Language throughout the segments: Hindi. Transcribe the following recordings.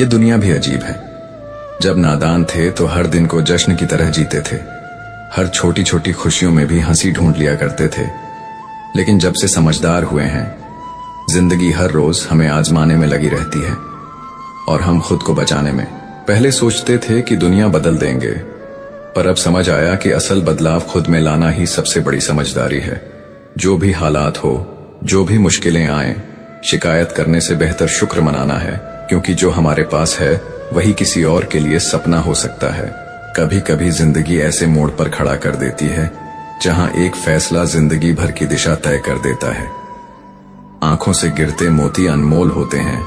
ये दुनिया भी अजीब है। जब नादान थे तो हर दिन को जश्न की तरह जीते थे, हर छोटी छोटी खुशियों में भी हंसी ढूंढ लिया करते थे। लेकिन जब से समझदार हुए हैं, जिंदगी हर रोज हमें आजमाने में लगी रहती है और हम खुद को बचाने में। पहले सोचते थे कि दुनिया बदल देंगे, पर अब समझ आया कि असल बदलाव खुद में लाना ही सबसे बड़ी समझदारी है। जो भी हालात हो, जो भी मुश्किलें आए, शिकायत करने से बेहतर शुक्र मनाना है, क्योंकि जो हमारे पास है वही किसी और के लिए सपना हो सकता है। कभी कभी जिंदगी ऐसे मोड़ पर खड़ा कर देती है जहां एक फैसला जिंदगी भर की दिशा तय कर देता है। आंखों से गिरते मोती अनमोल होते हैं,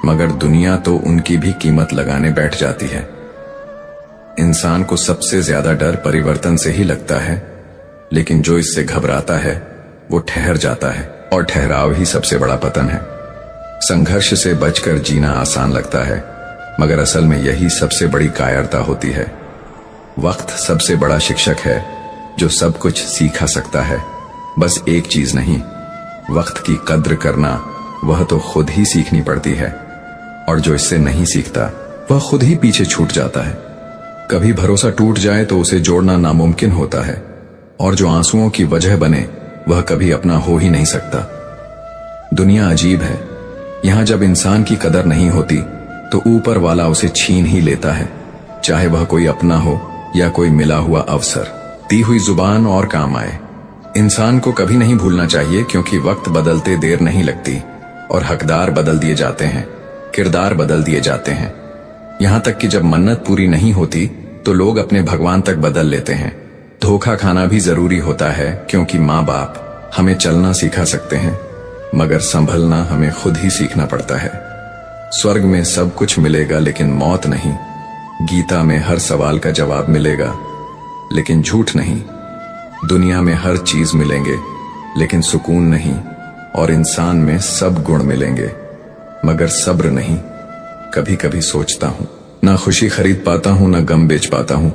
मगर दुनिया तो उनकी भी कीमत लगाने बैठ जाती है। इंसान को सबसे ज्यादा डर परिवर्तन से ही लगता है, लेकिन जो इससे घबराता है वो ठहर जाता है, और ठहराव ही सबसे बड़ा पतन है। संघर्ष से बचकर जीना आसान लगता है, मगर असल में यही सबसे बड़ी कायरता होती है। वक्त सबसे बड़ा शिक्षक है जो सब कुछ सिखा सकता है। बस एक चीज नहीं, वक्त की कद्र करना वह तो खुद ही सीखनी पड़ती है, और जो इससे नहीं सीखता वह खुद ही पीछे छूट जाता है। कभी भरोसा टूट जाए तो उसे जोड़ना नामुमकिन होता है, और जो आंसुओं की वजह बने वह कभी अपना हो ही नहीं सकता। दुनिया अजीब है, यहां जब इंसान की कदर नहीं होती तो ऊपर वाला उसे छीन ही लेता है, चाहे वह कोई अपना हो या कोई मिला हुआ अवसर। दी हुई जुबान और काम आए। इंसान को कभी नहीं भूलना चाहिए, क्योंकि वक्त बदलते देर नहीं लगती, और हकदार बदल दिए जाते हैं, किरदार बदल दिए जाते हैं। यहां तक कि जब मन्नत पूरी नहीं होती तो लोग अपने भगवान तक बदल लेते हैं। धोखा खाना भी जरूरी होता है, क्योंकि माँ बाप हमें चलना सिखा सकते हैं, मगर संभलना हमें खुद ही सीखना पड़ता है। स्वर्ग में सब कुछ मिलेगा लेकिन मौत नहीं। गीता में हर सवाल का जवाब मिलेगा लेकिन झूठ नहीं। दुनिया में हर चीज मिलेंगे लेकिन सुकून नहीं, और इंसान में सब गुण मिलेंगे मगर सब्र नहीं। कभी कभी सोचता हूं, ना खुशी खरीद पाता हूं, ना गम बेच पाता हूं,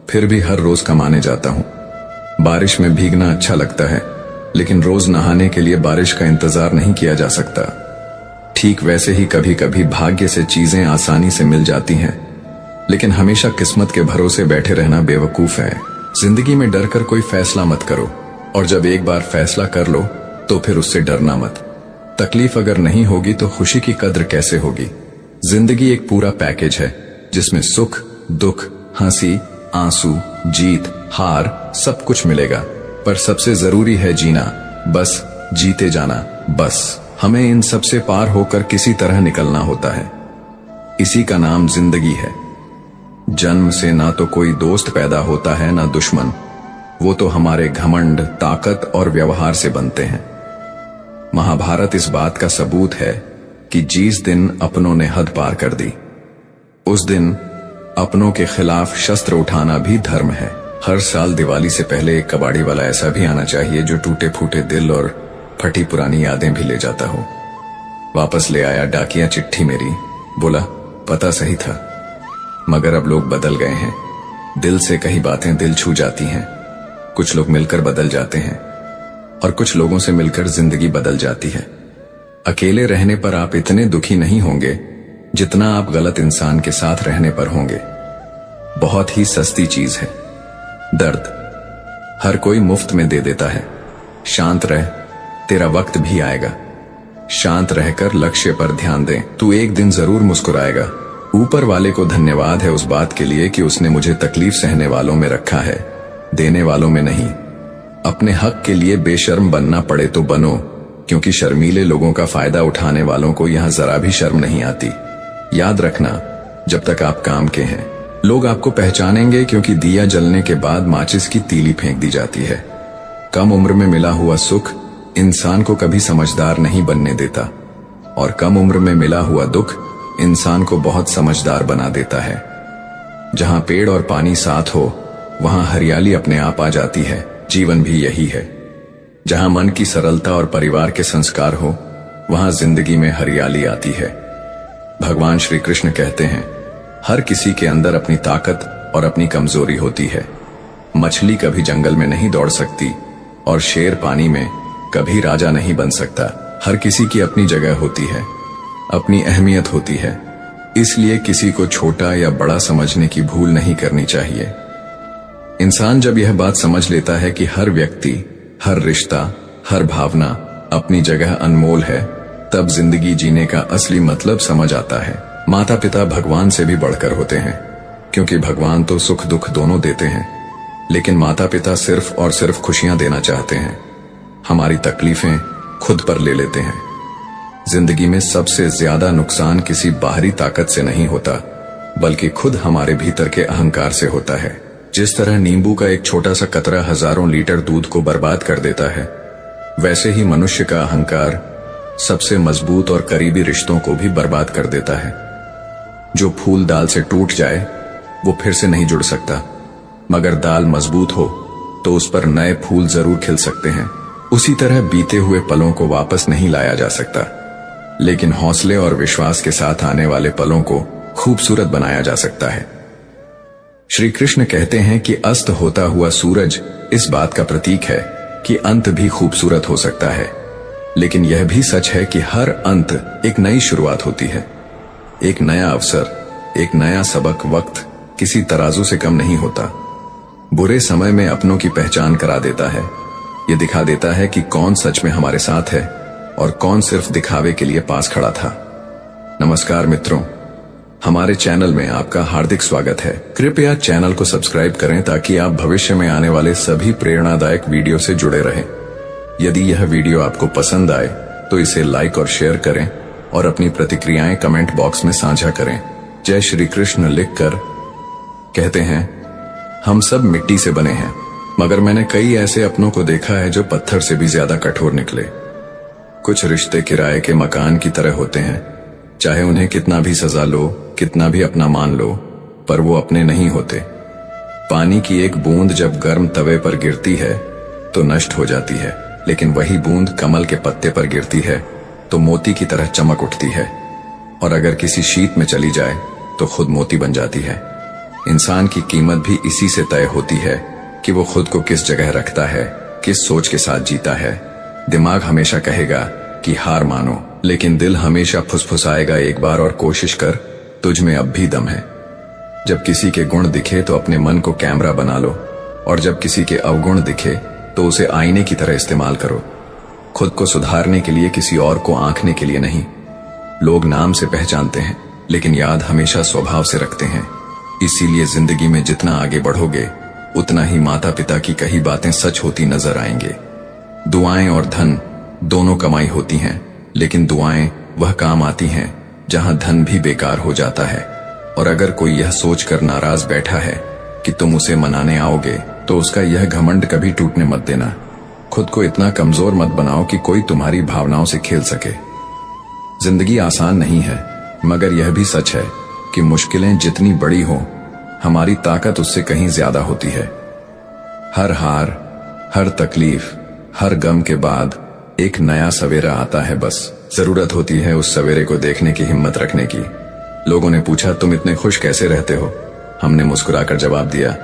फिर भी हर रोज कमाने जाता हूं। बारिश में भीगना अच्छा लगता है, लेकिन रोज नहाने के लिए बारिश का इंतजार नहीं किया जा सकता। ठीक वैसे ही कभी कभी भाग्य से चीजें आसानी से मिल जाती हैं, लेकिन हमेशा किस्मत के भरोसे बैठे रहना बेवकूफ है। जिंदगी में डरकर कोई फैसला मत करो, और जब एक बार फैसला कर लो तो फिर उससे डरना मत। तकलीफ अगर नहीं होगी तो खुशी की कद्र कैसे होगी। जिंदगी एक पूरा पैकेज है जिसमें सुख, दुख, हंसी, आंसू, जीत, हार सब कुछ मिलेगा, पर सबसे जरूरी है जीना, बस जीते जाना। बस हमें इन सब से पार होकर किसी तरह निकलना होता है। इसी का नाम जिंदगी है। जन्म से ना तो कोई दोस्त पैदा होता है ना दुश्मन, वो तो हमारे घमंड, ताकत और व्यवहार से बनते हैं। महाभारत इस बात का सबूत है कि जिस दिन अपनों ने हद पार कर दी, उस दिन अपनों के खिलाफ शस्त्र उठाना भी धर्म है। हर साल दिवाली से पहले एक कबाड़ी वाला ऐसा भी आना चाहिए जो टूटे फूटे दिल और फटी पुरानी यादें भी ले जाता हो। वापस ले आया डाकिया चिट्ठी मेरी, बोला पता सही था, मगर अब लोग बदल गए हैं। दिल से कही बातें दिल छू जाती हैं। कुछ लोग मिलकर बदल जाते हैं, और कुछ लोगों से मिलकर जिंदगी बदल जाती है। अकेले रहने पर आप इतने दुखी नहीं होंगे जितना आप गलत इंसान के साथ रहने पर होंगे। बहुत ही सस्ती चीज है दर्द, हर कोई मुफ्त में दे देता है। शांत रह, तेरा वक्त भी आएगा। शांत रहकर लक्ष्य पर ध्यान दे, तू एक दिन जरूर मुस्कुराएगा। ऊपर वाले को धन्यवाद है उस बात के लिए कि उसने मुझे तकलीफ सहने वालों में रखा है, देने वालों में नहीं। अपने हक के लिए बेशर्म बनना पड़े तो बनो, क्योंकि शर्मीले लोगों का फायदा उठाने वालों को यहां जरा भी शर्म नहीं आती। याद रखना, जब तक आप काम के हैं लोग आपको पहचानेंगे, क्योंकि दिया जलने के बाद माचिस की तीली फेंक दी जाती है। कम उम्र में मिला हुआ सुख इंसान को कभी समझदार नहीं बनने देता, और कम उम्र में मिला हुआ दुख इंसान को बहुत समझदार बना देता है। जहां पेड़ और पानी साथ हो वहां हरियाली अपने आप आ जाती है। जीवन भी यही है। जहां मन की सरलता और परिवार के संस्कार हो वहां जिंदगी में हरियाली आती है। भगवान श्री कृष्ण कहते हैं, हर किसी के अंदर अपनी ताकत और अपनी कमजोरी होती है। मछली कभी जंगल में नहीं दौड़ सकती, और शेर पानी में कभी राजा नहीं बन सकता। हर किसी की अपनी जगह होती है, अपनी अहमियत होती है। इसलिए किसी को छोटा या बड़ा समझने की भूल नहीं करनी चाहिए। इंसान जब यह बात समझ लेता है कि हर व्यक्ति, हर रिश्ता, हर भावना अपनी जगह अनमोल है, तब जिंदगी जीने का असली मतलब समझ आता है। माता पिता भगवान से भी बढ़कर होते हैं, क्योंकि भगवान तो सुख दुख दोनों देते हैं, लेकिन माता पिता सिर्फ और सिर्फ खुशियां देना चाहते हैं। हमारी तकलीफें खुद पर ले लेते हैं। जिंदगी में सबसे ज्यादा नुकसान किसी बाहरी ताकत से नहीं होता, बल्कि खुद हमारे भीतर के अहंकार से होता है। जिस तरह नींबू का एक छोटा सा कतरा हजारों लीटर दूध को बर्बाद कर देता है, वैसे ही मनुष्य का अहंकार सबसे मजबूत और करीबी रिश्तों को भी बर्बाद कर देता है। जो फूल दाल से टूट जाए वो फिर से नहीं जुड़ सकता, मगर दाल मजबूत हो तो उस पर नए फूल जरूर खिल सकते हैं। उसी तरह बीते हुए पलों को वापस नहीं लाया जा सकता, लेकिन हौसले और विश्वास के साथ आने वाले पलों को खूबसूरत बनाया जा सकता है। श्री कृष्ण कहते हैं कि अस्त होता हुआ सूरज इस बात का प्रतीक है कि अंत भी खूबसूरत हो सकता है, लेकिन यह भी सच है कि हर अंत एक नई शुरुआत होती है। एक नया अवसर, एक नया सबक वक्त किसी तराजू से कम नहीं होता। बुरे समय में अपनों की पहचान करा देता है। ये दिखा देता है कि कौन सच में हमारे साथ है और कौन सिर्फ दिखावे के लिए पास खड़ा था। नमस्कार मित्रों, हमारे चैनल में आपका हार्दिक स्वागत है। कृपया चैनल को सब्सक्राइब करें ताकि आप भविष्य में आने वाले सभी प्रेरणादायक वीडियो से जुड़े रहें। यदि यह वीडियो आपको पसंद आए तो इसे लाइक और शेयर करें और अपनी प्रतिक्रियाएं कमेंट बॉक्स में साझा करें। जय श्री कृष्ण लिखकर कहते हैं, हम सब मिट्टी से बने हैं, मगर मैंने कई ऐसे अपनों को देखा है जो पत्थर से भी ज्यादा कठोर निकले। कुछ रिश्ते किराए के मकान की तरह होते हैं, चाहे उन्हें कितना भी सजा लो, कितना भी अपना मान लो, पर वो अपने नहीं होते। पानी की एक बूंद जब गर्म तवे पर गिरती है तो नष्ट हो जाती है, लेकिन वही बूंद कमल के पत्ते पर गिरती है तो मोती की तरह चमक उठती है, और अगर किसी शीत में चली जाए तो खुद मोती बन जाती है। इंसान की कीमत भी इसी से तय होती है कि वो खुद को किस जगह रखता है, किस सोच के साथ जीता है। दिमाग हमेशा कहेगा कि हार मानो, लेकिन दिल हमेशा फुसफुसाएगा, एक बार और कोशिश कर, तुझ में अब भी दम है। जब किसी के गुण दिखे तो अपने मन को कैमरा बना लो, और जब किसी के अवगुण दिखे तो उसे आईने की तरह इस्तेमाल करो। खुद को सुधारने के लिए, किसी और को आंकने के लिए नहीं। लोग नाम से पहचानते हैं, लेकिन याद हमेशा स्वभाव से रखते हैं। इसीलिए जिंदगी में जितना आगे बढ़ोगे उतना ही माता पिता की कही बातें सच होती नजर आएंगे। दुआएं और धन दोनों कमाई होती हैं, लेकिन दुआएं वह काम आती हैं जहां धन भी बेकार हो जाता है। और अगर कोई यह सोचकर नाराज बैठा है कि तुम उसे मनाने आओगे, तो उसका यह घमंड कभी टूटने मत देना। खुद को इतना कमजोर मत बनाओ कि कोई तुम्हारी भावनाओं से खेल सके। जिंदगी आसान नहीं है, मगर यह भी सच है कि मुश्किलें जितनी बड़ी हो, हमारी ताकत उससे कहीं ज्यादा होती है। हर हार, हर तकलीफ, हर गम के बाद एक नया सवेरा आता है। बस जरूरत होती है उस सवेरे को देखने की हिम्मत रखने की। लोगों ने पूछा, तुम इतने खुश कैसे रहते हो? हमने मुस्कुराकर जवाब दिया,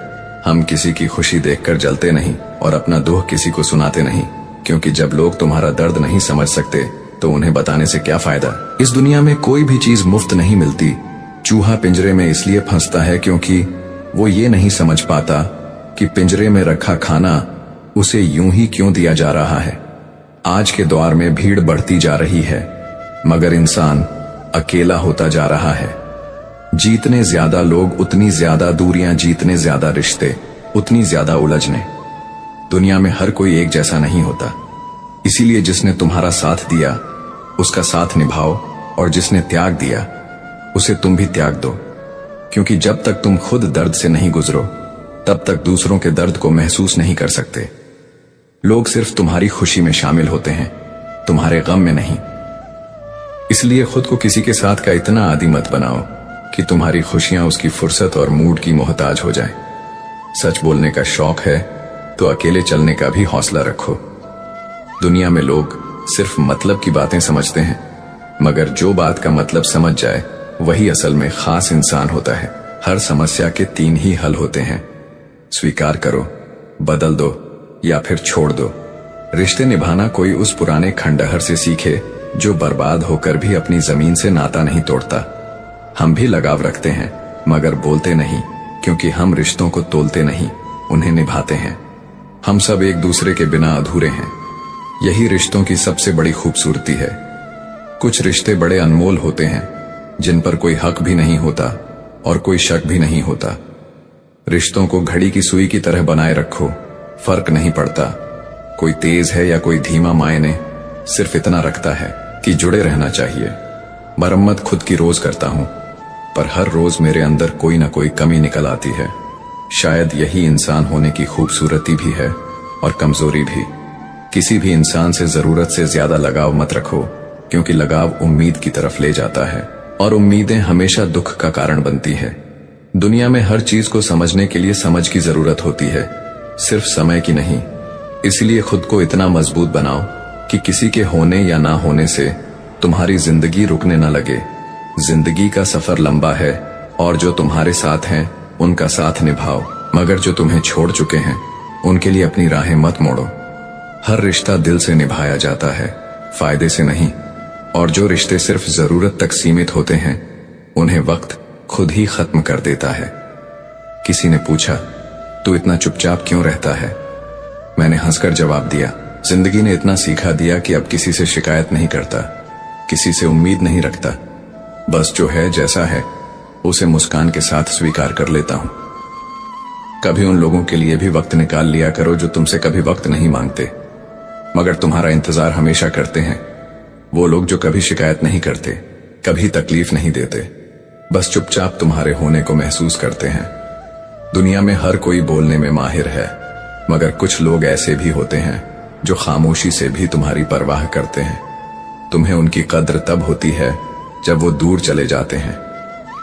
हम किसी की खुशी देखकर जलते नहीं और अपना दुख किसी को सुनाते नहीं, क्योंकि जब लोग तुम्हारा दर्द नहीं समझ सकते तो उन्हें बताने से क्या फायदा। इस दुनिया में कोई भी चीज मुफ्त नहीं मिलती। चूहा पिंजरे में इसलिए फंसता है क्योंकि वो ये नहीं समझ पाता कि पिंजरे में रखा खाना उसे यूं ही क्यों दिया जा रहा है। आज के दौर में भीड़ बढ़ती जा रही है, मगर इंसान अकेला होता जा रहा है। जीतने ज्यादा लोग उतनी ज्यादा दूरियां, जीतने ज्यादा रिश्ते उतनी ज्यादा उलझने। दुनिया में हर कोई एक जैसा नहीं होता, इसीलिए जिसने तुम्हारा साथ दिया उसका साथ निभाओ, और जिसने त्याग दिया उसे तुम भी त्याग दो, क्योंकि जब तक तुम खुद दर्द से नहीं गुजरो तब तक दूसरों के दर्द को महसूस नहीं कर सकते। लोग सिर्फ तुम्हारी खुशी में शामिल होते हैं, तुम्हारे गम में नहीं। इसलिए खुद को किसी के साथ का इतना आदी मत बनाओ कि तुम्हारी खुशियां उसकी फुर्सत और मूड की मोहताज हो जाएं। सच बोलने का शौक है तो अकेले चलने का भी हौसला रखो। दुनिया में लोग सिर्फ मतलब की बातें समझते हैं, मगर जो बात का मतलब समझ जाए वही असल में खास इंसान होता है। हर समस्या के 3 ही हल होते हैं, स्वीकार करो, बदल दो या फिर छोड़ दो। रिश्ते निभाना कोई उस पुराने खंडहर से सीखे जो बर्बाद होकर भी अपनी जमीन से नाता नहीं तोड़ता। हम भी लगाव रखते हैं, मगर बोलते नहीं, क्योंकि हम रिश्तों को तोलते नहीं, उन्हें निभाते हैं। हम सब एक दूसरे के बिना अधूरे हैं। यही रिश्तों की सबसे बड़ी खूबसूरती है। कुछ रिश्ते बड़े अनमोल होते हैं, जिन पर कोई हक भी नहीं होता और कोई शक भी नहीं होता। रिश्तों को घड़ी की सुई की तरह बनाए रखो, फर्क नहीं पड़ता कोई तेज है या कोई धीमा, मायने सिर्फ इतना रखता है कि जुड़े रहना चाहिए। मरम्मत खुद की रोज करता हूं, पर हर रोज मेरे अंदर कोई ना कोई कमी निकल आती है। शायद यही इंसान होने की खूबसूरती भी है और कमजोरी भी। किसी भी इंसान से जरूरत से ज्यादा लगाव मत रखो, क्योंकि लगाव उम्मीद की तरफ ले जाता है और उम्मीदें हमेशा दुख का कारण बनती है। दुनिया में हर चीज को समझने के लिए समझ की जरूरत होती है, सिर्फ समय की नहीं। इसलिए खुद को इतना मजबूत बनाओ कि किसी के होने या ना होने से तुम्हारी जिंदगी रुकने न लगे। जिंदगी का सफर लंबा है और जो तुम्हारे साथ हैं उनका साथ निभाओ, मगर जो तुम्हें छोड़ चुके हैं उनके लिए अपनी राहें मत मोड़ो। हर रिश्ता दिल से निभाया जाता है, फायदे से नहीं। और जो रिश्ते सिर्फ जरूरत तक सीमित होते हैं उन्हें वक्त खुद ही खत्म कर देता है। किसी ने पूछा, तू इतना चुपचाप क्यों रहता है? मैंने हंसकर जवाब दिया, जिंदगी ने इतना सिखा दिया कि अब किसी से शिकायत नहीं करता, किसी से उम्मीद नहीं रखता। बस जो है जैसा है उसे मुस्कान के साथ स्वीकार कर लेता हूं। कभी उन लोगों के लिए भी वक्त निकाल लिया करो जो तुमसे कभी वक्त नहीं मांगते, मगर तुम्हारा इंतजार हमेशा करते हैं। वो लोग जो कभी शिकायत नहीं करते, कभी तकलीफ नहीं देते, बस चुपचाप तुम्हारे होने को महसूस करते हैं। दुनिया में हर कोई बोलने में माहिर है, मगर कुछ लोग ऐसे भी होते हैं जो खामोशी से भी तुम्हारी परवाह करते हैं। तुम्हें उनकी कद्र तब होती है जब वो दूर चले जाते हैं।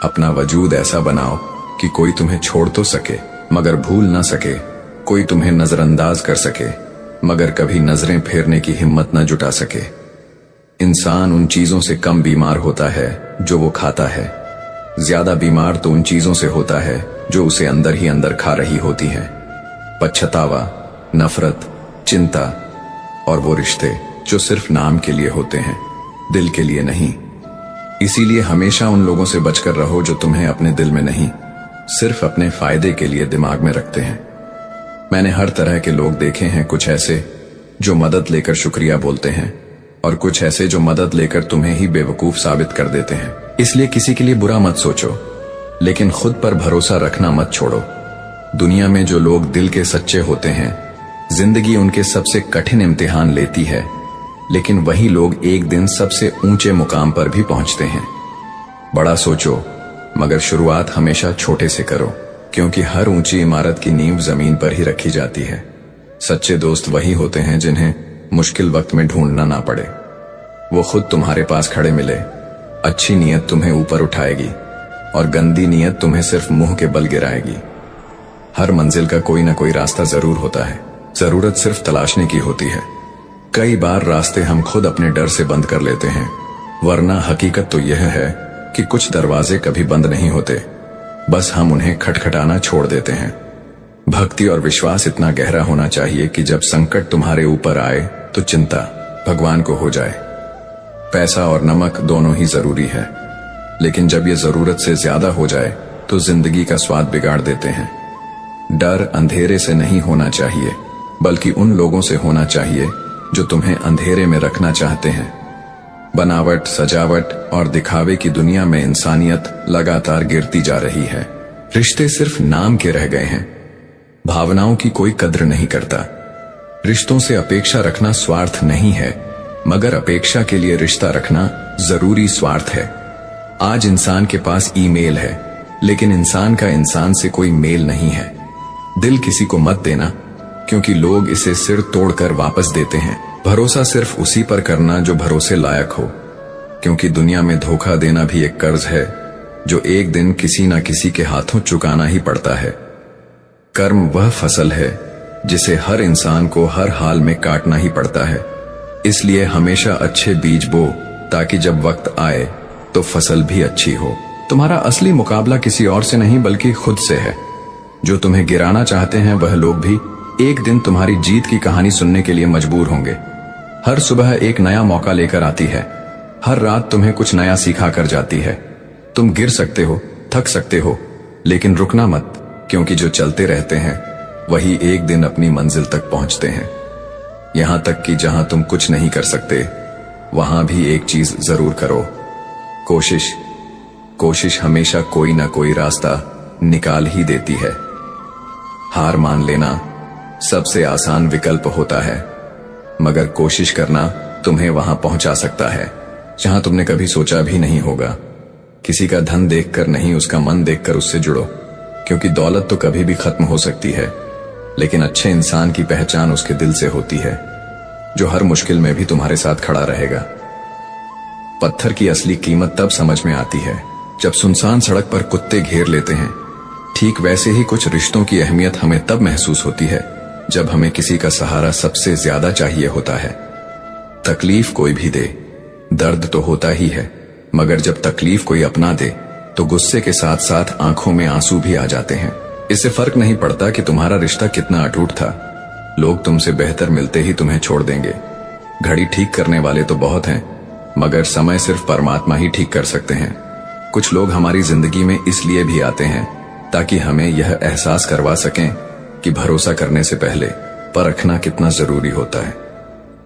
अपना वजूद ऐसा बनाओ कि कोई तुम्हें छोड़ तो सके मगर भूल ना सके, कोई तुम्हें नजरअंदाज कर सके मगर कभी नजरें फेरने की हिम्मत न जुटा सके। इंसान उन चीजों से कम बीमार होता है जो वो खाता है, ज्यादा बीमार तो उन चीजों से होता है जो उसे अंदर ही अंदर खा रही होती हैं। पछतावा, नफरत, चिंता और वो रिश्ते जो सिर्फ नाम के लिए होते हैं, दिल के लिए नहीं। इसीलिए हमेशा उन लोगों से बचकर रहो जो तुम्हें अपने दिल में नहीं, सिर्फ अपने फायदे के लिए दिमाग में रखते हैं। मैंने हर तरह के लोग देखे हैं, कुछ ऐसे जो मदद लेकर शुक्रिया बोलते हैं और कुछ ऐसे जो मदद लेकर तुम्हें ही बेवकूफ साबित कर देते हैं। इसलिए किसी के लिए बुरा मत सोचो, लेकिन खुद पर भरोसा रखना मत छोड़ो। दुनिया में जो लोग दिल के सच्चे होते हैं, जिंदगी उनके सबसे कठिन इम्तिहान लेती है, लेकिन वही लोग एक दिन सबसे ऊंचे मुकाम पर भी पहुंचते हैं। बड़ा सोचो, मगर शुरुआत हमेशा छोटे से करो, क्योंकि हर ऊंची इमारत की नींव जमीन पर ही रखी जाती है। सच्चे दोस्त वही होते हैं जिन्हें मुश्किल वक्त में ढूंढना ना पड़े। वो खुद तुम्हारे पास खड़े मिले। अच्छी नीयत तुम्हें ऊपर उठाएगी और गंदी नीयत तुम्हें सिर्फ मुंह के बल गिराएगी। हर मंजिल का कोई ना कोई रास्ता जरूर होता है, जरूरत सिर्फ तलाशने की होती है। कई बार रास्ते हम खुद अपने डर से बंद कर लेते हैं, वरना हकीकत तो यह है कि कुछ दरवाजे कभी बंद नहीं होते, बस हम उन्हें खटखटाना छोड़ देते हैं। भक्ति और विश्वास इतना गहरा होना चाहिए कि जब संकट तुम्हारे ऊपर आए तो चिंता भगवान को हो जाए। पैसा और नमक दोनों ही जरूरी है, लेकिन जब ये जरूरत से ज्यादा हो जाए तो जिंदगी का स्वाद बिगाड़ देते हैं। डर अंधेरे से नहीं होना चाहिए, बल्कि उन लोगों से होना चाहिए जो तुम्हें अंधेरे में रखना चाहते हैं। बनावट, सजावट और दिखावे की दुनिया में इंसानियत लगातार गिरती जा रही है। रिश्ते सिर्फ नाम के रह गए हैं, भावनाओं की कोई कद्र नहीं करता। रिश्तों से अपेक्षा रखना स्वार्थ नहीं है, मगर अपेक्षा के लिए रिश्ता रखना जरूरी स्वार्थ है। आज इंसान के पास ईमेल है, लेकिन इंसान का इंसान से कोई मेल नहीं है। दिल किसी को मत देना, क्योंकि लोग इसे सिर तोड़कर वापस देते हैं। भरोसा सिर्फ उसी पर करना जो भरोसे लायक हो, क्योंकि दुनिया में धोखा देना भी एक कर्ज है जो एक दिन किसी ना किसी के हाथों चुकाना ही पड़ता है। कर्म वह फसल है जिसे हर इंसान को हर हाल में काटना ही पड़ता है। इसलिए हमेशा अच्छे बीज बो, ताकि जब वक्त आए तो फसल भी अच्छी हो। तुम्हारा असली मुकाबला किसी और से नहीं बल्कि खुद से है। जो तुम्हें गिराना चाहते हैं वह लोग भी एक दिन तुम्हारी जीत की कहानी सुनने के लिए मजबूर होंगे। हर सुबह एक नया मौका लेकर आती है, हर रात तुम्हें कुछ नया सिखा कर जाती है। तुम गिर सकते हो, थक सकते हो, लेकिन रुकना मत, क्योंकि जो चलते रहते हैं वही एक दिन अपनी मंजिल तक पहुंचते हैं। यहां तक कि जहां तुम कुछ नहीं कर सकते वहां भी एक चीज जरूर करो, कोशिश। कोशिश हमेशा कोई ना कोई रास्ता निकाल ही देती है। हार मान लेना सबसे आसान विकल्प होता है, मगर कोशिश करना तुम्हें वहां पहुंचा सकता है जहां तुमने कभी सोचा भी नहीं होगा। किसी का धन देखकर नहीं, उसका मन देखकर उससे जुड़ो, क्योंकि दौलत तो कभी भी खत्म हो सकती है, लेकिन अच्छे इंसान की पहचान उसके दिल से होती है, जो हर मुश्किल में भी तुम्हारे साथ खड़ा रहेगा। पत्थर की असली कीमत तब समझ में आती है जब सुनसान सड़क पर कुत्ते घेर लेते हैं। ठीक वैसे ही कुछ रिश्तों की अहमियत हमें तब महसूस होती है जब हमें किसी का सहारा सबसे ज्यादा चाहिए होता है। तकलीफ कोई भी दे, दर्द तो होता ही है, मगर जब तकलीफ कोई अपना दे तो गुस्से के साथ साथ आंखों में आंसू भी आ जाते हैं। इससे फर्क नहीं पड़ता कि तुम्हारा रिश्ता कितना अटूट था, लोग तुमसे बेहतर मिलते ही तुम्हें छोड़ देंगे। घड़ी ठीक करने वाले तो बहुत हैं, मगर समय सिर्फ परमात्मा ही ठीक कर सकते हैं। कुछ लोग हमारी जिंदगी में इसलिए भी आते हैं ताकि हमें यह एहसास करवा सकें कि भरोसा करने से पहले परखना कितना जरूरी होता है।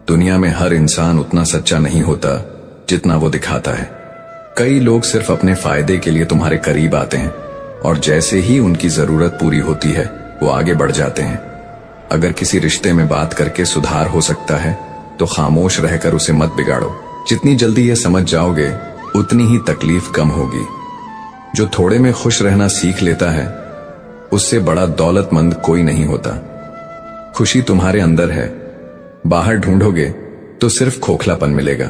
दुनिया में हर इंसान उतना सच्चा नहीं होता जितना वो दिखाता है। कई लोग सिर्फ अपने फायदे के लिए तुम्हारे करीब आते हैं और जैसे ही उनकी जरूरत पूरी होती है वो आगे बढ़ जाते हैं। अगर किसी रिश्ते में बात करके सुधार हो सकता है तो खामोश रहकर उसे मत बिगाड़ो। जितनी जल्दी ये समझ जाओगे उतनी ही तकलीफ कम होगी। जो थोड़े में खुश रहना सीख लेता है उससे बड़ा दौलतमंद कोई नहीं होता। खुशी तुम्हारे अंदर है, बाहर ढूंढोगे तो सिर्फ खोखलापन मिलेगा।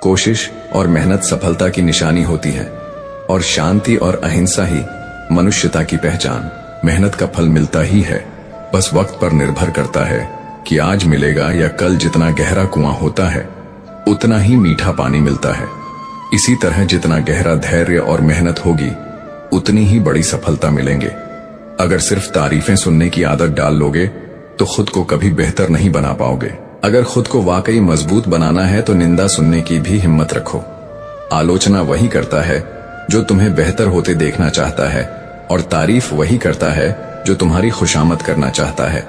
कोशिश और मेहनत सफलता की निशानी होती है, और शांति और अहिंसा ही मनुष्यता की पहचान। मेहनत का फल मिलता ही है, बस वक्त पर निर्भर करता है कि आज मिलेगा या कल। जितना गहरा कुआं होता है उतना ही मीठा पानी मिलता है। इसी तरह जितना गहरा धैर्य और मेहनत होगी उतनी ही बड़ी सफलता मिलेंगे। अगर सिर्फ तारीफें सुनने की आदत डाल लोगे तो खुद को कभी बेहतर नहीं बना पाओगे। अगर खुद को वाकई मजबूत बनाना है तो निंदा सुनने की भी हिम्मत रखो। आलोचना वही करता है जो तुम्हें बेहतर होते देखना चाहता है, और तारीफ वही करता है जो तुम्हारी खुशामद करना चाहता है।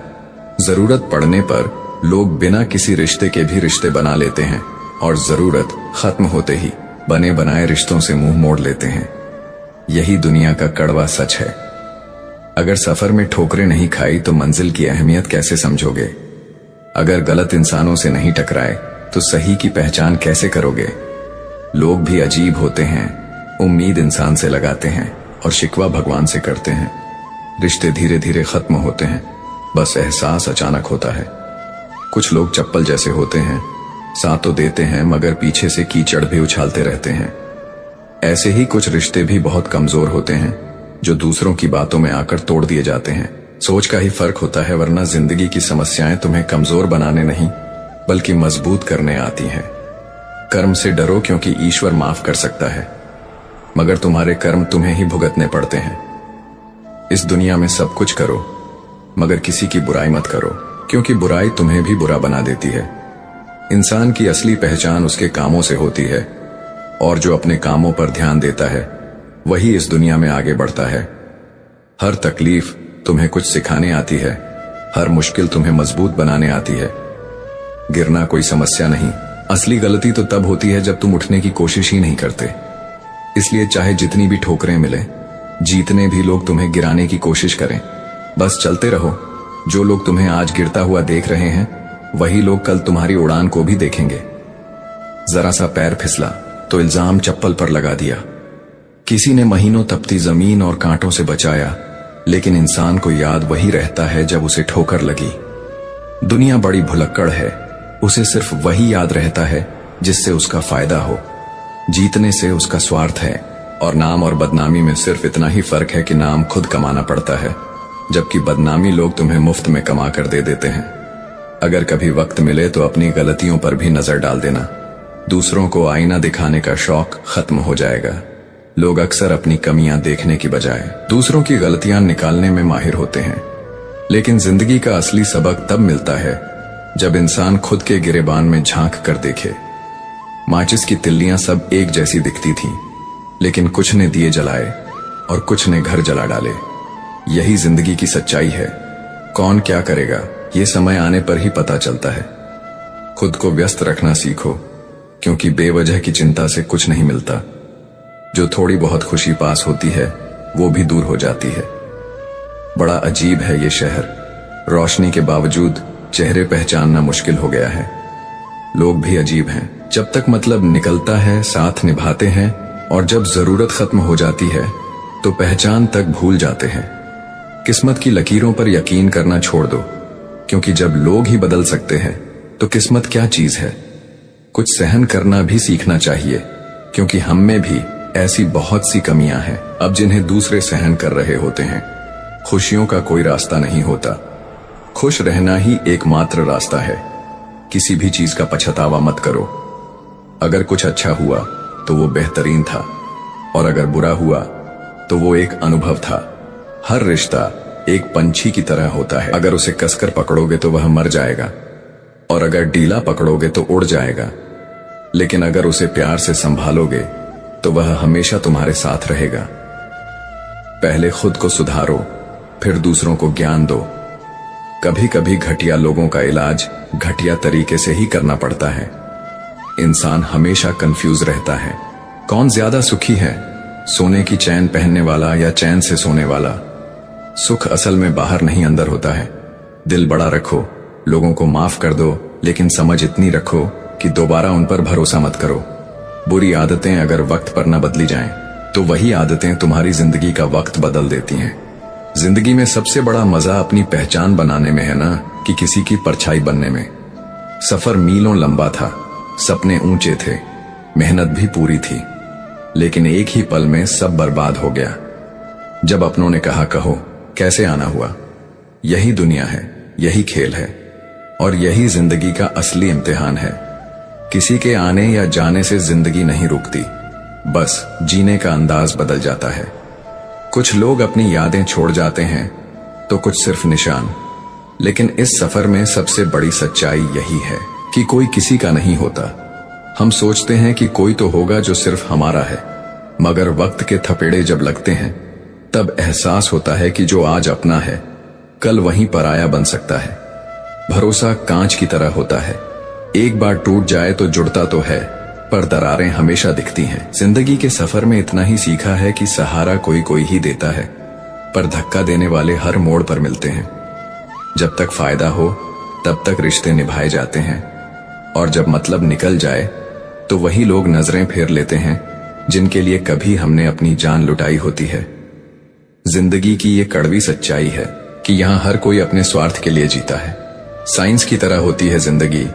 जरूरत पड़ने पर लोग बिना किसी रिश्ते के भी रिश्ते बना लेते हैं, और जरूरत खत्म होते ही बने बनाए रिश्तों से मुंह मोड़ लेते हैं। यही दुनिया का कड़वा सच है। अगर सफर में ठोकरें नहीं खाई तो मंजिल की अहमियत कैसे समझोगे? अगर गलत इंसानों से नहीं टकराए तो सही की पहचान कैसे करोगे? लोग भी अजीब होते हैं, उम्मीद इंसान से लगाते हैं और शिकवा भगवान से करते हैं। रिश्ते धीरे धीरे खत्म होते हैं, बस एहसास अचानक होता है। कुछ लोग चप्पल जैसे होते हैं, साथ तो देते हैं मगर पीछे से कीचड़ भी उछालते रहते हैं। ऐसे ही कुछ रिश्ते भी बहुत कमजोर होते हैं, जो दूसरों की बातों में आकर तोड़ दिए जाते हैं। सोच का ही फर्क होता है, वरना जिंदगी की समस्याएं तुम्हें कमजोर बनाने नहीं बल्कि मजबूत करने आती हैं। कर्म से डरो क्योंकि ईश्वर माफ कर सकता है, मगर तुम्हारे कर्म तुम्हें ही भुगतने पड़ते हैं। इस दुनिया में सब कुछ करो मगर किसी की बुराई मत करो, क्योंकि बुराई तुम्हें भी बुरा बना देती है। इंसान की असली पहचान उसके कामों से होती है, और जो अपने कामों पर ध्यान देता है वही इस दुनिया में आगे बढ़ता है। हर तकलीफ तुम्हें कुछ सिखाने आती है, हर मुश्किल तुम्हें मजबूत बनाने आती है। गिरना कोई समस्या नहीं, असली गलती तो तब होती है जब तुम उठने की कोशिश ही नहीं करते। इसलिए चाहे जितनी भी ठोकरें मिले, जीतने भी लोग तुम्हें गिराने की कोशिश करें, बस चलते रहो। जो लोग तुम्हें आज गिरता हुआ देख रहे हैं वही लोग कल तुम्हारी उड़ान को भी देखेंगे। जरा सा पैर फिसला तो इल्जाम चप्पल पर लगा दिया। किसी ने महीनों तपती जमीन और कांटों से बचाया, लेकिन इंसान को याद वही रहता है जब उसे ठोकर लगी। दुनिया बड़ी भुलक्कड़ है, उसे सिर्फ वही याद रहता है जिससे उसका फायदा हो। जीतने से उसका स्वार्थ है, और नाम और बदनामी में सिर्फ इतना ही फर्क है कि नाम खुद कमाना पड़ता है, जबकि बदनामी लोग तुम्हें मुफ्त में कमा कर दे देते हैं। अगर कभी वक्त मिले तो अपनी गलतियों पर भी नजर डाल देना। दूसरों को आईना दिखाने का शौक खत्म हो जाएगा। लोग अक्सर अपनी कमियां देखने की बजाय दूसरों की गलतियां निकालने में माहिर होते हैं, लेकिन जिंदगी का असली सबक तब मिलता है जब इंसान खुद के गिरेबान में झांक कर देखे। माचिस की तिल्लियां सब एक जैसी दिखती थीं, लेकिन कुछ ने दिए जलाए और कुछ ने घर जला डाले। यही जिंदगी की सच्चाई है। कौन क्या करेगा ये समय आने पर ही पता चलता है। खुद को व्यस्त रखना सीखो, क्योंकि बेवजह की चिंता से कुछ नहीं मिलता। जो थोड़ी बहुत खुशी पास होती है वो भी दूर हो जाती है। बड़ा अजीब है ये शहर, रोशनी के बावजूद चेहरे पहचानना मुश्किल हो गया है। लोग भी अजीब हैं, जब तक मतलब निकलता है साथ निभाते हैं, और जब जरूरत खत्म हो जाती है तो पहचान तक भूल जाते हैं। किस्मत की लकीरों पर यकीन करना छोड़ दो, क्योंकि जब लोग ही बदल सकते हैं तो किस्मत क्या चीज है। कुछ सहन करना भी सीखना चाहिए, क्योंकि हम में भी ऐसी बहुत सी कमियां हैं अब जिन्हें दूसरे सहन कर रहे होते हैं। खुशियों का कोई रास्ता नहीं होता, खुश रहना ही एकमात्र रास्ता है। किसी भी चीज का पछतावा मत करो। अगर कुछ अच्छा हुआ तो वो बेहतरीन था, और अगर बुरा हुआ तो वो एक अनुभव था। हर रिश्ता एक पंछी की तरह होता है। अगर उसे कसकर पकड़ोगे तो वह मर जाएगा, और अगर ढीला पकड़ोगे तो उड़ जाएगा। लेकिन अगर उसे प्यार से संभालोगे तो वह हमेशा तुम्हारे साथ रहेगा। पहले खुद को सुधारो, फिर दूसरों को ज्ञान दो। कभी कभी घटिया लोगों का इलाज घटिया तरीके से ही करना पड़ता है। इंसान हमेशा कंफ्यूज रहता है, कौन ज्यादा सुखी है, सोने की चैन पहनने वाला या चैन से सोने वाला। सुख असल में बाहर नहीं अंदर होता है। दिल बड़ा रखो, लोगों को माफ कर दो, लेकिन समझ इतनी रखो कि दोबारा उन पर भरोसा मत करो। बुरी आदतें अगर वक्त पर न बदली जाएं, तो वही आदतें तुम्हारी जिंदगी का वक्त बदल देती हैं। जिंदगी में सबसे बड़ा मजा अपनी पहचान बनाने में है ना, कि किसी की परछाई बनने में। सफर मीलों लंबा था, सपने ऊंचे थे, मेहनत भी पूरी थी, लेकिन एक ही पल में सब बर्बाद हो गया। जब अपनों ने कहा कहो कैसे आना हुआ। यही दुनिया है, यही खेल है, और यही जिंदगी का असली इम्तिहान है। किसी के आने या जाने से जिंदगी नहीं रुकती, बस जीने का अंदाज बदल जाता है। कुछ लोग अपनी यादें छोड़ जाते हैं तो कुछ सिर्फ निशान। लेकिन इस सफर में सबसे बड़ी सच्चाई यही है कि कोई किसी का नहीं होता। हम सोचते हैं कि कोई तो होगा जो सिर्फ हमारा है, मगर वक्त के थपेड़े जब लगते हैं तब एहसास होता है कि जो आज अपना है कल वहीं पराया बन सकता है। भरोसा कांच की तरह होता है, एक बार टूट जाए तो जुड़ता तो है, पर दरारें हमेशा दिखती हैं। जिंदगी के सफर में इतना ही सीखा है कि सहारा कोई कोई ही देता है, पर धक्का देने वाले हर मोड़ पर मिलते हैं। जब तक फायदा हो तब तक रिश्ते निभाए जाते हैं, और जब मतलब निकल जाए तो वही लोग नजरें फेर लेते हैं जिनके लिए कभी हमने अपनी जान लुटाई होती है। जिंदगी की ये कड़वी सच्चाई है कि यहाँ हर कोई अपने स्वार्थ के लिए जीता है। साइंस की तरह होती है जिंदगी,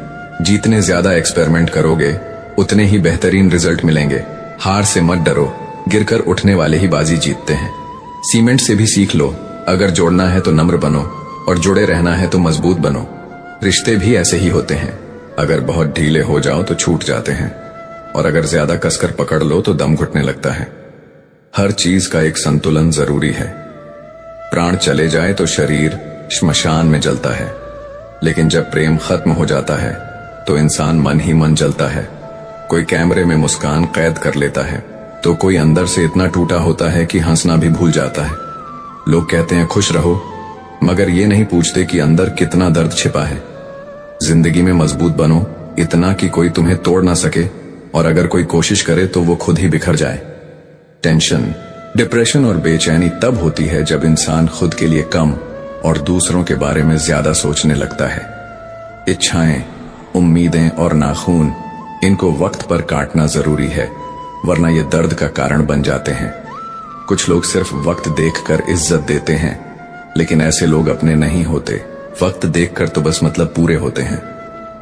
जितने ज्यादा एक्सपेरिमेंट करोगे उतने ही बेहतरीन रिजल्ट मिलेंगे। हार से मत डरो, गिरकर उठने वाले ही बाजी जीतते हैं। सीमेंट से भी सीख लो, अगर जोड़ना है तो नम्र बनो, और जुड़े रहना है तो मजबूत बनो। रिश्ते भी ऐसे ही होते हैं, अगर बहुत ढीले हो जाओ तो छूट जाते हैं, और अगर ज्यादा कसकर पकड़ लो तो दम घुटने लगता है। हर चीज का एक संतुलन जरूरी है। प्राण चले जाए तो शरीर श्मशान में जलता है, लेकिन जब प्रेम खत्म हो जाता है तो इंसान मन ही मन जलता है। कोई कैमरे में मुस्कान कैद कर लेता है, तो कोई अंदर से इतना टूटा होता है कि हंसना भी भूल जाता है। लोग कहते हैं खुश रहो, मगर ये नहीं पूछते कि अंदर कितना दर्द छिपा है। जिंदगी में मजबूत बनो, इतना कि कोई तुम्हें तोड़ ना सके, और अगर कोई कोशिश करे तो वो खुद ही बिखर जाए। टेंशन, डिप्रेशन और बेचैनी तब होती है जब इंसान खुद के लिए कम और दूसरों के बारे में ज्यादा सोचने लगता है। इच्छाएं, उम्मीदें और नाखून, इनको वक्त पर काटना जरूरी है, वरना ये दर्द का कारण बन जाते हैं। कुछ लोग सिर्फ वक्त देखकर इज्जत देते हैं, लेकिन ऐसे लोग अपने नहीं होते। वक्त देखकर तो बस मतलब पूरे होते हैं।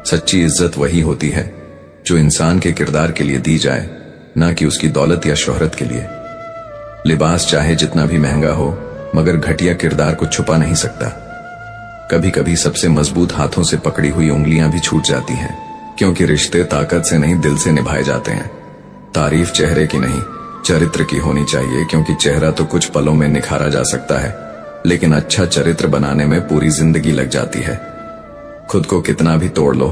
सच्ची इज्जत वही होती है जो इंसान के किरदार के लिए दी जाए, ना कि उसकी दौलत या शोहरत के लिए। लिबास चाहे जितना भी महंगा हो, मगर घटिया किरदार को छुपा नहीं सकता। कभी कभी सबसे मजबूत हाथों से पकड़ी हुई उंगलियां भी छूट जाती हैं, क्योंकि रिश्ते ताकत से नहीं दिल से निभाए जाते हैं। तारीफ चेहरे की नहीं, चरित्र की होनी चाहिए, क्योंकि चेहरा तो कुछ पलों में निखारा जा सकता है, लेकिन अच्छा चरित्र बनाने में पूरी जिंदगी लग जाती है। खुद को कितना भी तोड़ लो,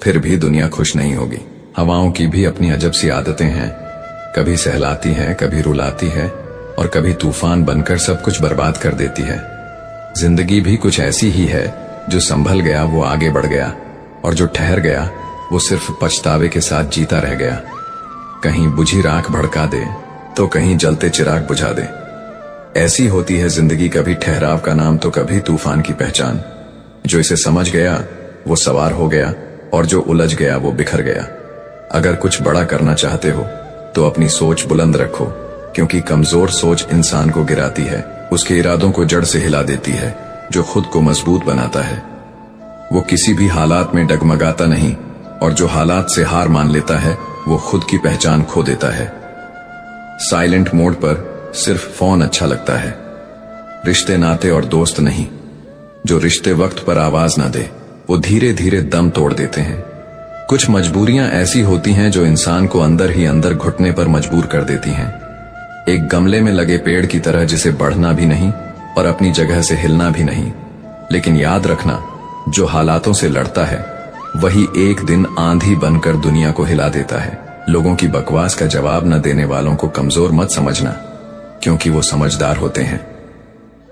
फिर भी दुनिया खुश नहीं होगी। हवाओं की भी अपनी अजब सी आदतें हैं, कभी सहलाती है, कभी रुलाती है और कभी तूफान बनकर सब कुछ बर्बाद कर देती है। जिंदगी भी कुछ ऐसी ही है, जो संभल गया वो आगे बढ़ गया और जो ठहर गया वो सिर्फ पछतावे के साथ जीता रह गया। कहीं बुझी राख भड़का दे तो कहीं जलते चिराग बुझा दे। ऐसी होती है जिंदगी, कभी ठहराव का नाम तो कभी तूफान की पहचान। जो इसे समझ गया वो सवार हो गया और जो उलझ गया वो बिखर गया। अगर कुछ बड़ा करना चाहते हो तो अपनी सोच बुलंद रखो, क्योंकि कमजोर सोच इंसान को गिराती है, उसके इरादों को जड़ से हिला देती है। जो खुद को मजबूत बनाता है वो किसी भी हालात में डगमगाता नहीं, और जो हालात से हार मान लेता है वो खुद की पहचान खो देता है। साइलेंट मोड पर सिर्फ फोन अच्छा लगता है, रिश्ते नाते और दोस्त नहीं। जो रिश्ते वक्त पर आवाज ना दे वो धीरे धीरे दम तोड़ देते हैं। कुछ मजबूरियां ऐसी होती हैं जो इंसान को अंदर ही अंदर घुटने पर मजबूर कर देती हैं। एक गमले में लगे पेड़ की तरह, जिसे बढ़ना भी नहीं और अपनी जगह से हिलना भी नहीं। लेकिन याद रखना, जो हालातों से लड़ता है वही एक दिन आंधी बनकर दुनिया को हिला देता है। लोगों की बकवास का जवाब न देने वालों को कमजोर मत समझना, क्योंकि वो समझदार होते हैं।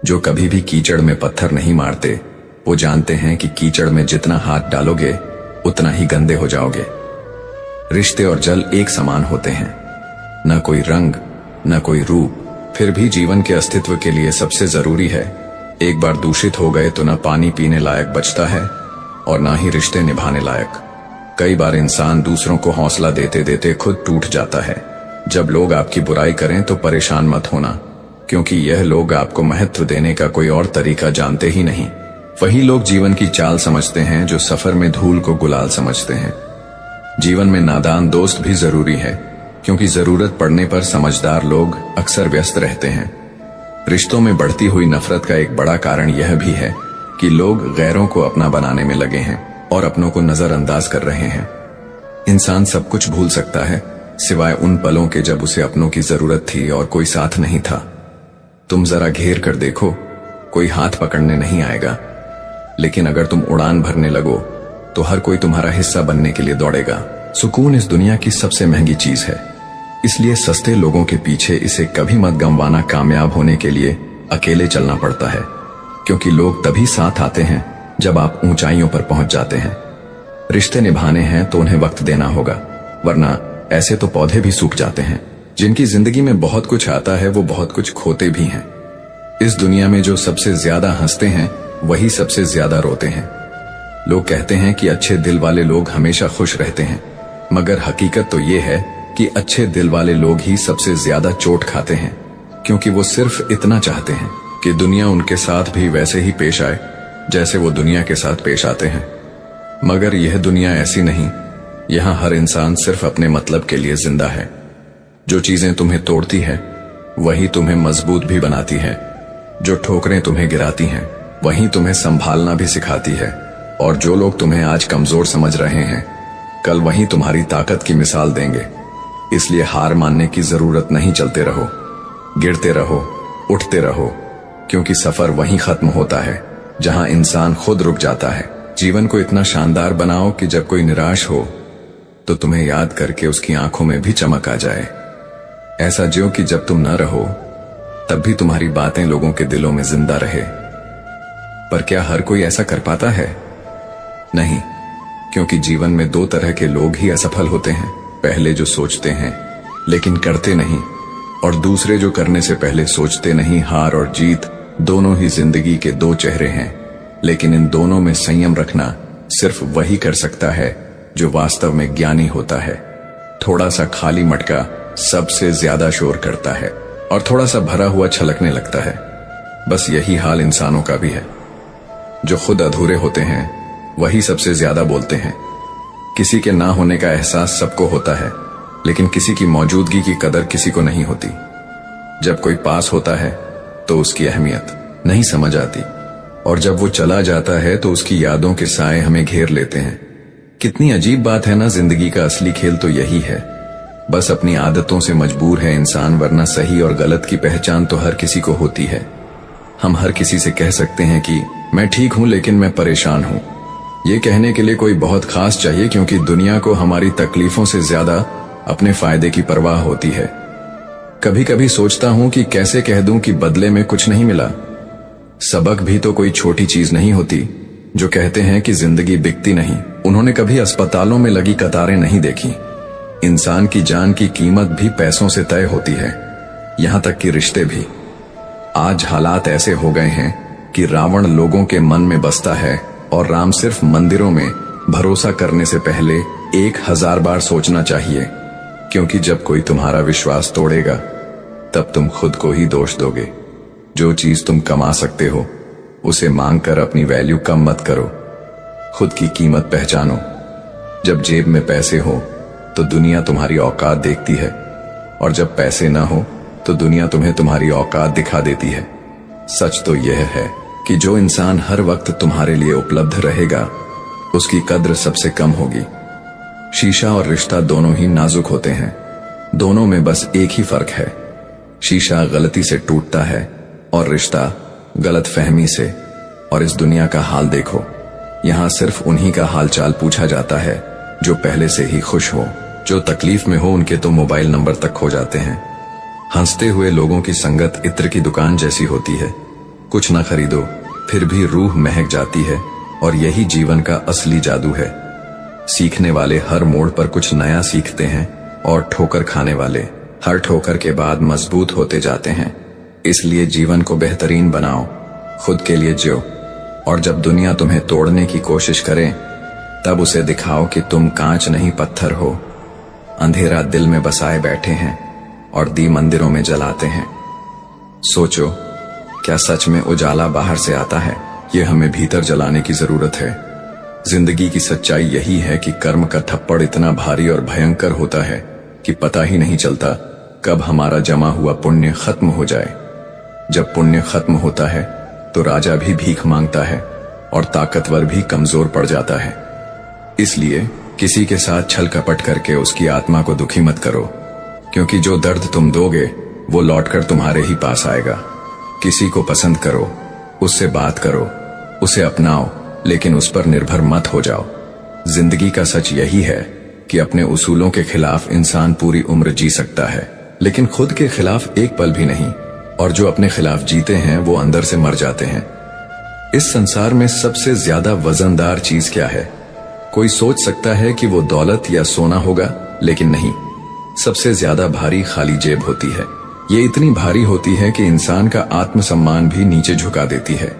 जो कभी भी कीचड़ में पत्थर नहीं मारते, वो जानते हैं कि कीचड़ में जितना हाथ डालोगे उतना ही गंदे हो जाओगे। रिश्ते और जल एक समान होते हैं, न कोई रंग न कोई रूप, फिर भी जीवन के अस्तित्व के लिए सबसे जरूरी है। एक बार दूषित हो गए तो न पानी पीने लायक बचता है और ना ही रिश्ते निभाने लायक। कई बार इंसान दूसरों को हौसला देते देते खुद टूट जाता है। जब लोग आपकी बुराई करें तो परेशान मत होना, क्योंकि यह लोग आपको महत्व देने का कोई और तरीका जानते ही नहीं। वही लोग जीवन की चाल समझते हैं जो सफर में धूल को गुलाल समझते हैं। जीवन में नादान दोस्त भी जरूरी है, क्योंकि जरूरत पड़ने पर समझदार लोग अक्सर व्यस्त रहते हैं। रिश्तों में बढ़ती हुई नफरत का एक बड़ा कारण यह भी है कि लोग गैरों को अपना बनाने में लगे हैं और अपनों को नजरअंदाज कर रहे हैं। इंसान सब कुछ भूल सकता है सिवाय उन पलों के जब उसे अपनों की जरूरत थी और कोई साथ नहीं था। तुम जरा घेर कर देखो, कोई हाथ पकड़ने नहीं आएगा, लेकिन अगर तुम उड़ान भरने लगो तो हर कोई तुम्हारा हिस्सा बनने के लिए दौड़ेगा। सुकून इस दुनिया की सबसे महंगी चीज है, इसलिए सस्ते लोगों के पीछे इसे कभी मत गंवाना। कामयाब होने के लिए अकेले चलना पड़ता है, क्योंकि लोग तभी साथ आते हैं जब आप ऊंचाइयों पर पहुंच जाते हैं। रिश्ते निभाने हैं तो उन्हें वक्त देना होगा, वरना ऐसे तो पौधे भी सूख जाते हैं। जिनकी जिंदगी में बहुत कुछ आता है वो बहुत कुछ खोते भी हैं। इस दुनिया में जो सबसे ज्यादा हंसते हैं वही सबसे ज्यादा रोते हैं। लोग कहते हैं कि अच्छे दिल वाले लोग हमेशा खुश रहते हैं, मगर हकीकत तो ये है कि अच्छे दिल वाले लोग ही सबसे ज्यादा चोट खाते हैं, क्योंकि वो सिर्फ इतना चाहते हैं कि दुनिया उनके साथ भी वैसे ही पेश आए जैसे वो दुनिया के साथ पेश आते हैं। मगर यह दुनिया ऐसी नहीं। यहाँ हर इंसान सिर्फ अपने मतलब के लिए जिंदा है। जो चीजें तुम्हें तोड़ती है वही तुम्हें मजबूत भी बनाती है। जो ठोकरें तुम्हें गिराती हैं वही तुम्हें संभालना भी सिखाती है। और जो लोग तुम्हें आज कमजोर समझ रहे हैं कल वही तुम्हारी ताकत की मिसाल देंगे। इसलिए हार मानने की जरूरत नहीं, चलते रहो, गिरते रहो, उठते रहो, क्योंकि सफर वहीं खत्म होता है जहां इंसान खुद रुक जाता है। जीवन को इतना शानदार बनाओ कि जब कोई निराश हो तो तुम्हें याद करके उसकी आंखों में भी चमक आ जाए। ऐसा जियो कि जब तुम न रहो तब भी तुम्हारी बातें लोगों के दिलों में जिंदा रहे। पर क्या हर कोई ऐसा कर पाता है? नहीं, क्योंकि जीवन में दो तरह के लोग ही असफल होते हैं। पहले जो सोचते हैं लेकिन करते नहीं, और दूसरे जो करने से पहले सोचते नहीं। हार और जीत दोनों ही जिंदगी के दो चेहरे हैं, लेकिन इन दोनों में संयम रखना सिर्फ वही कर सकता है जो वास्तव में ज्ञानी होता है। थोड़ा सा खाली मटका सबसे ज्यादा शोर करता है और थोड़ा सा भरा हुआ छलकने लगता है। बस यही हाल इंसानों का भी है। जो खुद अधूरे होते हैं वही सबसे ज्यादा बोलते हैं। किसी के ना होने का एहसास सबको होता है, लेकिन किसी की मौजूदगी की कदर किसी को नहीं होती। जब कोई पास होता है तो उसकी अहमियत नहीं समझ आती, और जब वो चला जाता है तो उसकी यादों के साए हमें घेर लेते हैं। कितनी अजीब बात है ना, जिंदगी का असली खेल तो यही है। बस अपनी आदतों से मजबूर है इंसान, वरना सही और गलत की पहचान तो हर किसी को होती है। हम हर किसी से कह सकते हैं कि मैं ठीक हूं लेकिन मैं परेशान हूं। ये कहने के लिए कोई बहुत खास चाहिए, क्योंकि दुनिया को हमारी तकलीफों से ज्यादा अपने फायदे की परवाह होती है। कभी कभी सोचता हूं कि कैसे कह दूं कि बदले में कुछ नहीं मिला। सबक भी तो कोई छोटी चीज नहीं होती। जो कहते हैं कि जिंदगी बिकती नहीं, उन्होंने कभी अस्पतालों में लगी कतारें नहीं देखी। इंसान की जान की कीमत भी पैसों से तय होती है, यहां तक कि रिश्ते भी। आज हालात ऐसे हो गए हैं कि रावण लोगों के मन में बसता है और राम सिर्फ मंदिरों में भरोसा करने से पहले 1000 बार सोचना चाहिए, क्योंकि जब कोई तुम्हारा विश्वास तोड़ेगा तब तुम खुद को ही दोष दोगे। जो चीज तुम कमा सकते हो उसे मांगकर अपनी वैल्यू कम मत करो। खुद की कीमत पहचानो। जब जेब में पैसे हो तो दुनिया तुम्हारी औकात देखती है, और जब पैसे ना हो तो दुनिया तुम्हें तुम्हारी औकात दिखा देती है। सच तो यह है कि जो इंसान हर वक्त तुम्हारे लिए उपलब्ध रहेगा उसकी कद्र सबसे कम होगी। शीशा और रिश्ता दोनों ही नाजुक होते हैं, दोनों में बस एक ही फर्क है। शीशा गलती से टूटता है और रिश्ता गलत फहमी से। और इस दुनिया का हाल देखो, यहां सिर्फ उन्हीं का हालचाल पूछा जाता है जो पहले से ही खुश हो। जो तकलीफ में हो उनके तो मोबाइल नंबर तक खो जाते हैं। हंसते हुए लोगों की संगत इत्र की दुकान जैसी होती है। कुछ ना खरीदो फिर भी रूह महक जाती है, और यही जीवन का असली जादू है। सीखने वाले हर मोड़ पर कुछ नया सीखते हैं, और ठोकर खाने वाले हर ठोकर के बाद मजबूत होते जाते हैं। इसलिए जीवन को बेहतरीन बनाओ, खुद के लिए जियो, और जब दुनिया तुम्हें तोड़ने की कोशिश करे तब उसे दिखाओ कि तुम कांच नहीं पत्थर हो। अंधेरा दिल में बसाए बैठे हैं और दी मंदिरों में जलाते हैं। सोचो, क्या सच में उजाला बाहर से आता है? ये हमें भीतर जलाने की जरूरत है। जिंदगी की सच्चाई यही है कि कर्म का थप्पड़ इतना भारी और भयंकर होता है कि पता ही नहीं चलता कब हमारा जमा हुआ पुण्य खत्म हो जाए। जब पुण्य खत्म होता है तो राजा भी भीख मांगता है और ताकतवर भी कमजोर पड़ जाता है। इसलिए किसी के साथ छल कपट करके उसकी आत्मा को दुखी मत करो, क्योंकि जो दर्द तुम दोगे वो लौटकर तुम्हारे ही पास आएगा। किसी को पसंद करो, उससे बात करो, उसे अपनाओ, लेकिन उस पर निर्भर मत हो जाओ। जिंदगी का सच यही है कि अपने उसूलों के खिलाफ इंसान पूरी उम्र जी सकता है, लेकिन खुद के खिलाफ एक पल भी नहीं। और जो अपने खिलाफ जीते हैं वो अंदर से मर जाते हैं। इस संसार में सबसे ज्यादा वजनदार चीज क्या है? कोई सोच सकता है कि वो दौलत या सोना होगा, लेकिन नहीं। सबसे ज्यादा भारी खाली जेब होती है। ये इतनी भारी होती है कि इंसान का आत्मसम्मान भी नीचे झुका देती है।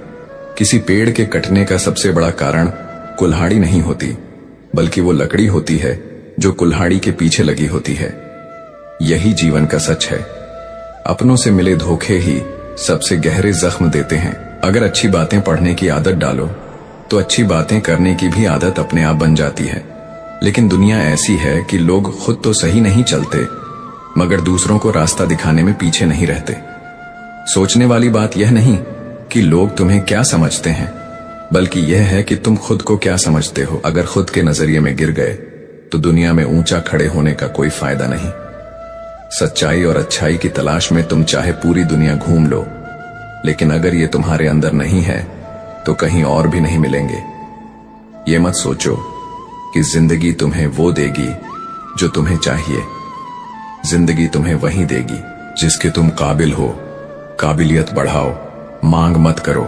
किसी पेड़ के कटने का सबसे बड़ा कारण कुल्हाड़ी नहीं होती, बल्कि वो लकड़ी होती है जो कुल्हाड़ी के पीछे लगी होती है। यही जीवन का सच है। अपनों से मिले धोखे ही सबसे गहरे जख्म देते हैं। अगर अच्छी बातें पढ़ने की आदत डालो तो अच्छी बातें करने की भी आदत अपने आप बन जाती है। लेकिन दुनिया ऐसी है कि लोग खुद तो सही नहीं चलते, मगर दूसरों को रास्ता दिखाने में पीछे नहीं रहते। सोचने वाली बात यह नहीं कि लोग तुम्हें क्या समझते हैं, बल्कि यह है कि तुम खुद को क्या समझते हो। अगर खुद के नजरिए में गिर गए तो दुनिया में ऊंचा खड़े होने का कोई फायदा नहीं। सच्चाई और अच्छाई की तलाश में तुम चाहे पूरी दुनिया घूम लो, लेकिन अगर ये तुम्हारे अंदर नहीं है तो कहीं और भी नहीं मिलेंगे। ये मत सोचो कि जिंदगी तुम्हें वो देगी जो तुम्हें चाहिए। जिंदगी तुम्हें वही देगी जिसके तुम काबिल हो। काबिलियत बढ़ाओ, मांग मत करो,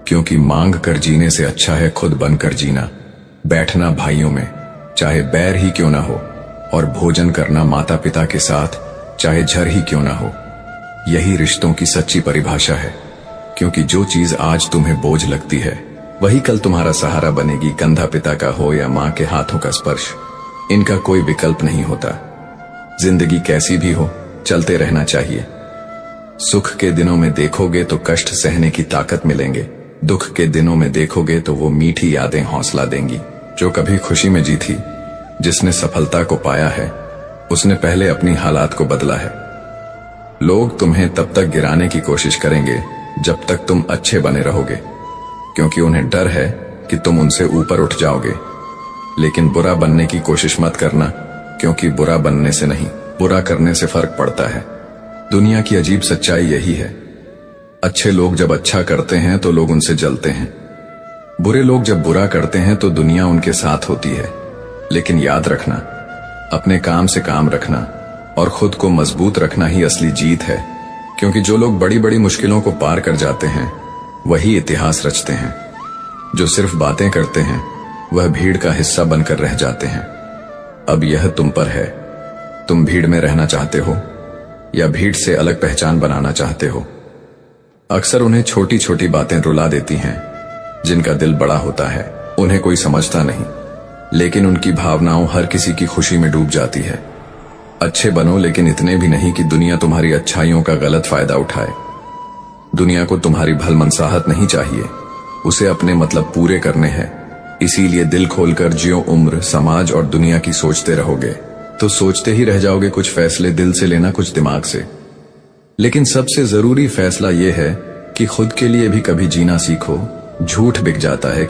क्योंकि मांग कर जीने से अच्छा है खुद बनकर जीना। बैठना भाइयों में, चाहे बैर ही क्यों ना हो, और भोजन करना माता पिता के साथ, चाहे झर ही क्यों ना हो। यही रिश्तों की सच्ची परिभाषा है, क्योंकि जो चीज आज तुम्हें बोझ लगती है वही कल तुम्हारा सहारा बनेगी। कंधा पिता का हो या मां के हाथों का स्पर्श, इनका कोई विकल्प नहीं होता। जिंदगी कैसी भी हो, चलते रहना चाहिए। सुख के दिनों में देखोगे तो कष्ट सहने की ताकत मिलेंगे, दुख के दिनों में देखोगे तो वो मीठी यादें हौसला देंगी। जो कभी खुशी में जी थी, जिसने सफलता को पाया है, उसने पहले अपनी हालात को बदला है। लोग तुम्हें तब तक गिराने की कोशिश करेंगे जब तक तुम अच्छे बने रहोगे, क्योंकि उन्हें डर है कि तुम उनसे ऊपर उठ जाओगे। लेकिन बुरा बनने की कोशिश मत करना, क्योंकि बुरा बनने से नहीं, बुरा करने से फर्क पड़ता है। दुनिया की अजीब सच्चाई यही है, अच्छे लोग जब अच्छा करते हैं तो लोग उनसे जलते हैं। बुरे लोग जब बुरा करते हैं तो दुनिया उनके साथ होती है। लेकिन याद रखना, अपने काम से काम रखना और खुद को मजबूत रखना ही असली जीत है, क्योंकि जो लोग बड़ी बड़ी मुश्किलों को पार कर जाते हैं वही इतिहास रचते हैं। जो सिर्फ बातें करते हैं वह भीड़ का हिस्सा बनकर रह जाते हैं। अब यह तुम पर है, तुम भीड़ में रहना चाहते हो या भीड़ से अलग पहचान बनाना चाहते हो। अक्सर उन्हें छोटी छोटी बातें रुला देती हैं, जिनका दिल बड़ा होता है उन्हें कोई समझता नहीं, लेकिन उनकी भावनाओं हर किसी की खुशी में डूब जाती है। अच्छे बनो, लेकिन इतने भी नहीं कि दुनिया तुम्हारी अच्छाइयों का गलत फायदा उठाए। दुनिया को तुम्हारी भलमनसाहत नहीं चाहिए, उसे अपने मतलब पूरे करने हैं। इसीलिए दिल खोलकर जियो, उम्र, समाज और दुनिया की सोचते रहोगे तो सोचते ही रह जाओगे। कुछ फैसले दिल से लेना, कुछ दिमाग से, लेकिन सबसे जरूरी फैसला यह है कि खुद के लिए भी कभी जीना सीखो। झूठ बिक जाता है